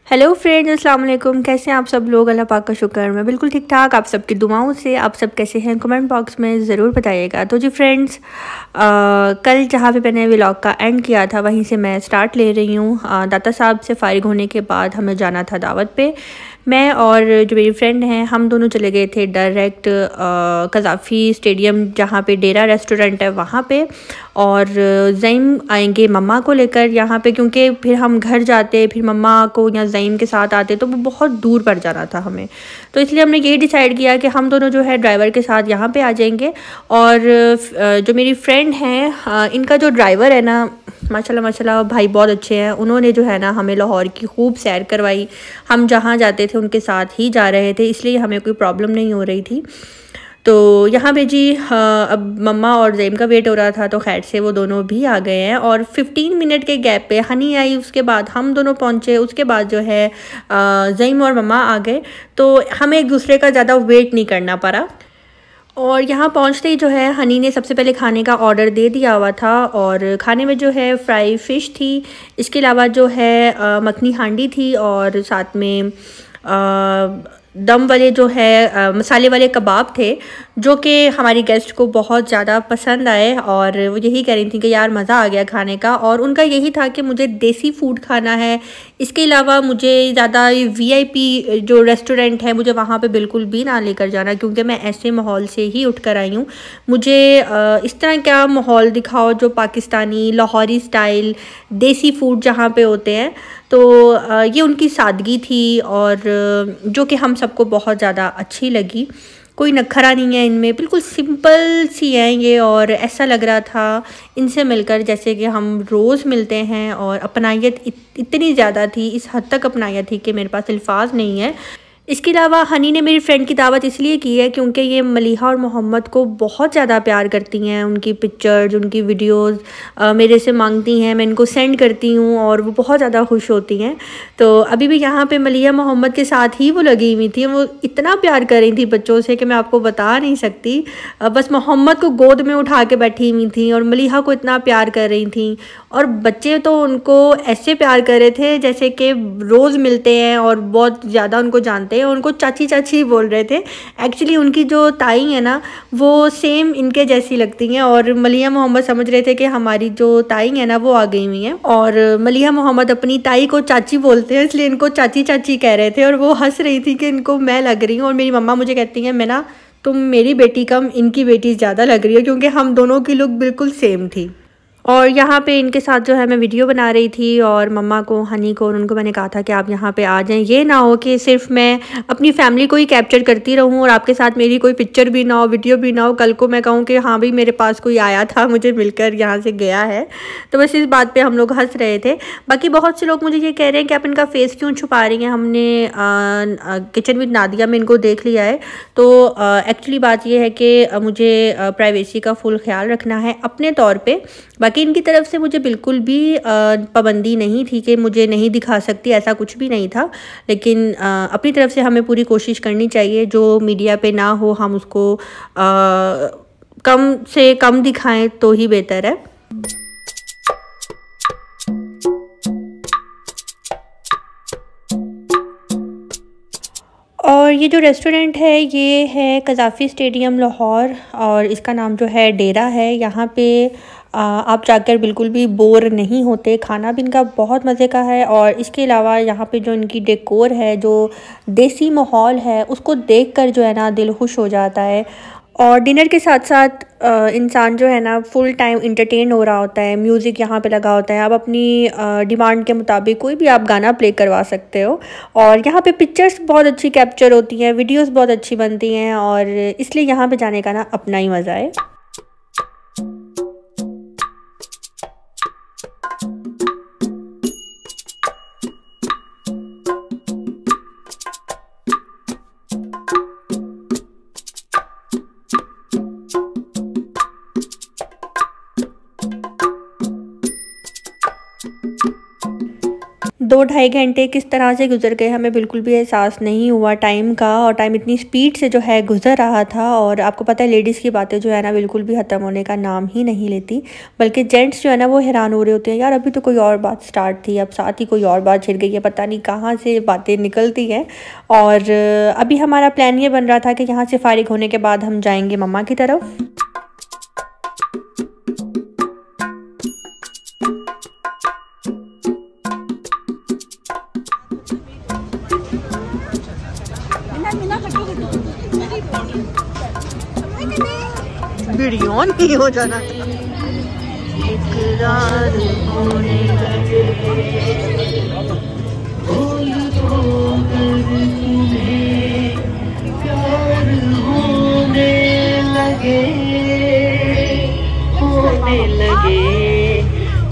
Hello friends, अस्सलाम वालेकुम। कैसे हैं आप सब लोग? अल्लाह पाक का शुक्र, मैं बिल्कुल ठीक ठाक। आप सबकी दुआओं से आप सब कैसे हैं कमेंट बॉक्स में ज़रूर बताइएगा। तो जी फ्रेंड्स, कल जहाँ पे मैंने व्लॉग का एंड किया था वहीं से मैं स्टार्ट ले रही हूँ। दाता साहब से फ़ारिग होने के बाद हमें जाना था दावत पे। मैं और जो मेरी फ्रेंड हैं हम दोनों चले गए थे डायरेक्ट कज़ाफ़ी स्टेडियम जहाँ पे डेरा रेस्टोरेंट है वहाँ पे। और ज़ईम आएंगे मम्मा को लेकर यहाँ पे, क्योंकि फिर हम घर जाते फिर मम्मा को या ज़ईम के साथ आते तो वो बहुत दूर पड़ जाना था हमें। तो इसलिए हमने यही डिसाइड किया कि हम दोनों जो है ड्राइवर के साथ यहाँ पे आ जाएंगे। और जो मेरी फ्रेंड हैं इनका जो ड्राइवर है ना, माशाल्लाह माशाल्लाह भाई बहुत अच्छे हैं। उन्होंने जो है ना हमें लाहौर की खूब सैर करवाई। हम जहाँ जाते थे उनके साथ ही जा रहे थे, इसलिए हमें कोई प्रॉब्लम नहीं हो रही थी। तो यहाँ पे जी अब मम्मा और ज़ईम का वेट हो रहा था, तो खैर से वो दोनों भी आ गए हैं। और 15 मिनट के गैप पे हनी आई, उसके बाद हम दोनों पहुँचे, उसके बाद जो है ज़ईम और मम्मा आ गए। तो हमें एक दूसरे का ज़्यादा वेट नहीं करना पड़ा। और यहाँ पहुँचते ही जो है हनी ने सबसे पहले खाने का ऑर्डर दे दिया हुआ था। और खाने में जो है फ्राई फ़िश थी, इसके अलावा जो है मखनी हांडी थी, और साथ में दम वाले जो है मसाले वाले कबाब थे, जो कि हमारी गेस्ट को बहुत ज़्यादा पसंद आए। और वो यही कह रही थी कि यार मज़ा आ गया खाने का। और उनका यही था कि मुझे देसी फूड खाना है, इसके अलावा मुझे ज़्यादा वीआईपी जो रेस्टोरेंट है मुझे वहाँ पे बिल्कुल भी ना लेकर जाना, क्योंकि मैं ऐसे माहौल से ही उठ कर आई हूँ। मुझे इस तरह का माहौल दिखाओ जो पाकिस्तानी लाहौरी स्टाइल देसी फूड जहाँ पे होते हैं। तो ये उनकी सादगी थी, और जो कि हम सबको बहुत ज़्यादा अच्छी लगी। कोई नखरा नहीं है इनमें, बिल्कुल सिंपल सी हैं ये। और ऐसा लग रहा था इनसे मिलकर जैसे कि हम रोज़ मिलते हैं। और अपनायत इतनी ज़्यादा थी, इस हद तक अपनायत थी कि मेरे पास अल्फाज नहीं है। इसके अलावा हनी ने मेरी फ्रेंड की दावत इसलिए की है क्योंकि ये मलीहा और मोहम्मद को बहुत ज़्यादा प्यार करती हैं। उनकी पिक्चर्स, उनकी वीडियोस मेरे से मांगती हैं, मैं इनको सेंड करती हूँ और वो बहुत ज़्यादा खुश होती हैं। तो अभी भी यहाँ पे मलीहा मोहम्मद के साथ ही वो लगी हुई थी। वो इतना प्यार कर रही थी बच्चों से कि मैं आपको बता नहीं सकती। बस मोहम्मद को गोद में उठा के बैठी हुई थी और मलीहा को इतना प्यार कर रही थी। और बच्चे तो उनको ऐसे प्यार कर रहे थे जैसे कि रोज़ मिलते हैं और बहुत ज़्यादा उनको जानते हैं। उनको चाची चाची बोल रहे थे। एक्चुअली उनकी जो ताई है ना वो सेम इनके जैसी लगती हैं। और मलिया मोहम्मद समझ रहे थे कि हमारी जो ताई है ना वो आ गई हुई हैं। और मलिया मोहम्मद अपनी ताई को चाची बोलते हैं, इसलिए इनको चाची चाची कह रहे थे। और वो हंस रही थी कि इनको मैं लग रही हूँ। और मेरी मम्मा मुझे कहती हैं, मैं ना तुम मेरी बेटी कम इनकी बेटी ज़्यादा लग रही हो, क्योंकि हम दोनों की लुक बिल्कुल सेम थी। और यहाँ पे इनके साथ जो है मैं वीडियो बना रही थी। और मम्मा को, हनी को और उनको मैंने कहा था कि आप यहाँ पे आ जाएं। ये ना हो कि सिर्फ मैं अपनी फैमिली को ही कैप्चर करती रहूँ और आपके साथ मेरी कोई पिक्चर भी ना हो, वीडियो भी ना हो। कल को मैं कहूँ कि हाँ भाई मेरे पास कोई आया था, मुझे मिलकर यहाँ से गया है। तो बस इस बात पर हम लोग हंस रहे थे। बाकी बहुत से लोग मुझे ये कह रहे हैं कि आप इनका फेस क्यों छुपा रही हैं, हमने किचन विद नादिया में इनको देख लिया है। तो एक्चुअली बात यह है कि मुझे प्राइवेसी का फुल ख्याल रखना है अपने तौर पर। बाकी इनकी तरफ से मुझे बिल्कुल भी पाबंदी नहीं थी कि मुझे नहीं दिखा सकती, ऐसा कुछ भी नहीं था। लेकिन अपनी तरफ से हमें पूरी कोशिश करनी चाहिए, जो मीडिया पे ना हो हम उसको कम से कम दिखाएं तो ही बेहतर है। और ये जो रेस्टोरेंट है ये है कज़ाफ़ी स्टेडियम लाहौर, और इसका नाम जो है डेरा है। यहाँ पे आप जाकर बिल्कुल भी बोर नहीं होते। खाना भी इनका बहुत मज़े का है। और इसके अलावा यहाँ पे जो इनकी डेकोर है, जो देसी माहौल है, उसको देखकर जो है ना दिल खुश हो जाता है। और डिनर के साथ साथ इंसान जो है ना फुल टाइम इंटरटेन हो रहा होता है। म्यूज़िक यहाँ पे लगा होता है, आप अपनी डिमांड के मुताबिक कोई भी आप गाना प्ले करवा सकते हो। और यहाँ पे पिक्चर्स बहुत अच्छी कैप्चर होती हैं, वीडियोस बहुत अच्छी बनती हैं, और इसलिए यहाँ पे जाने का ना अपना ही मज़ा है। 2-2.5 घंटे किस तरह से गुजर गए हमें बिल्कुल भी एहसास नहीं हुआ टाइम का, और टाइम इतनी स्पीड से जो है गुजर रहा था। और आपको पता है लेडीज़ की बातें जो है ना बिल्कुल भी ख़त्म होने का नाम ही नहीं लेती, बल्कि जेंट्स जो है ना वो हैरान हो रहे होते हैं, यार अभी तो कोई और बात स्टार्ट थी, अब साथ ही कोई और बात छिड़ गई है, पता नहीं कहाँ से बातें निकलती हैं। और अभी हमारा प्लान ये बन रहा था कि यहाँ से फारिग होने के बाद हम जाएंगे मम्मा की तरफ। वीडियो नहीं हो जाना इकरार होने लगे, प्यार होने लगे,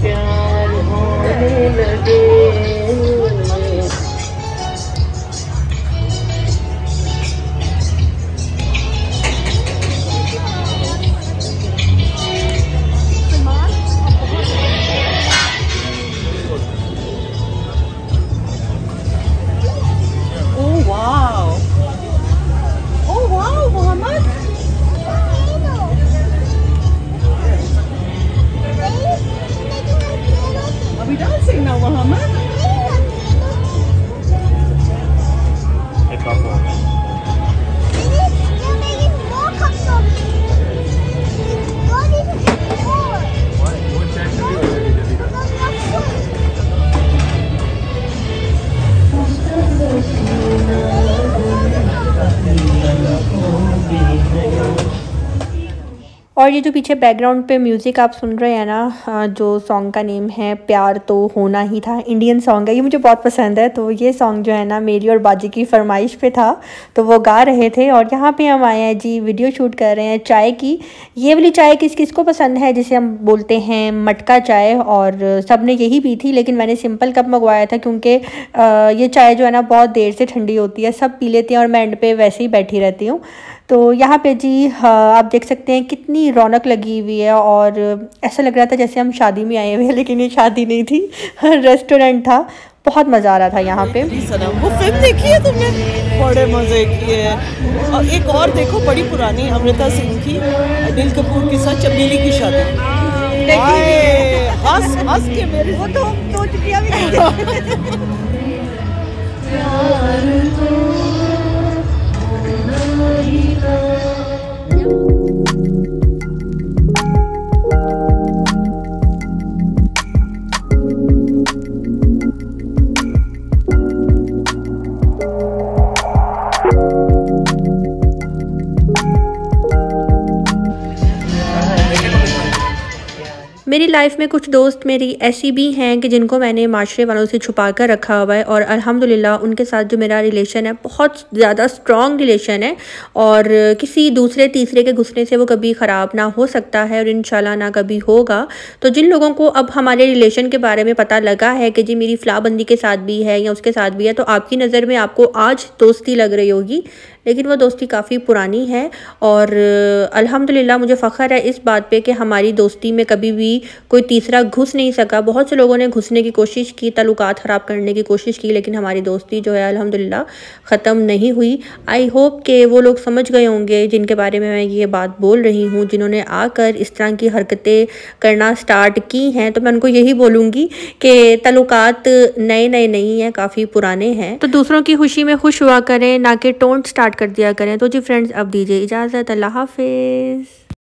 प्यार होने लगे। और ये जो पीछे बैकग्राउंड पे म्यूज़िक आप सुन रहे हैं ना, जो सॉन्ग का नेम है प्यार तो होना ही था, इंडियन सॉन्ग है, ये मुझे बहुत पसंद है। तो ये सॉन्ग जो है ना मेरी और बाजी की फरमाइश पे था, तो वो गा रहे थे। और यहाँ पे हम आए हैं जी, वीडियो शूट कर रहे हैं चाय की। ये वाली चाय किस किस को पसंद है, जिसे हम बोलते हैं मटका चाय, और सब ने यही पी थी, लेकिन मैंने सिंपल कप मंगवाया था क्योंकि ये चाय जो है ना बहुत देर से ठंडी होती है, सब पी लेते हैं और मैं एंड पे वैसे ही बैठी रहती हूँ। तो यहाँ पे जी आप देख सकते हैं कितनी रौनक लगी हुई है, और ऐसा लग रहा था जैसे हम शादी में आए हुए हैं, लेकिन ये शादी नहीं थी, रेस्टोरेंट था। बहुत मज़ा आ रहा था यहाँ पे। वो फिल्म देखी है तुमने? बड़े मज़े की है। और एक और देखो बड़ी पुरानी, अमृता सिंह की, अनिल कपूर के साथ चमेली की शादी। हंस हंस के मेरे वो तो चुटिया भी मेरी लाइफ में कुछ दोस्त मेरी ऐसी भी हैं कि जिनको मैंने माशरे वालों से छुपा कर रखा हुआ है, और अल्हम्दुलिल्लाह उनके साथ जो मेरा रिलेशन है बहुत ज़्यादा स्ट्रॉन्ग रिलेशन है, और किसी दूसरे तीसरे के घुसने से वो कभी ख़राब ना हो सकता है, और इंशाल्लाह ना कभी होगा। तो जिन लोगों को अब हमारे रिलेशन के बारे में पता लगा है कि जी मेरी फ़लाबंदी के साथ भी है या उसके साथ भी है, तो आपकी नज़र में आपको आज दोस्ती लग रही होगी, लेकिन वो दोस्ती काफ़ी पुरानी है। और अल्हम्दुलिल्लाह मुझे फ़ख्र है इस बात पे कि हमारी दोस्ती में कभी भी कोई तीसरा घुस नहीं सका। बहुत से लोगों ने घुसने की कोशिश की, ताल्लुकात ख़राब करने की कोशिश की, लेकिन हमारी दोस्ती जो है अल्हम्दुलिल्लाह ख़त्म नहीं हुई। आई होप कि वो लोग समझ गए होंगे जिनके बारे में मैं ये बात बोल रही हूँ, जिन्होंने आकर इस तरह की हरकतें करना स्टार्ट की हैं। तो मैं उनको यही बोलूँगी कि ताल्लुकात नए नए नहीं हैं, काफ़ी पुराने हैं। तो दूसरों की खुशी में खुश हुआ करें, ना कि टोंट स्टार्ट कर दिया करें। तो जी फ्रेंड्स, अब दीजिए इजाज़त, अल्लाह हाफिज़।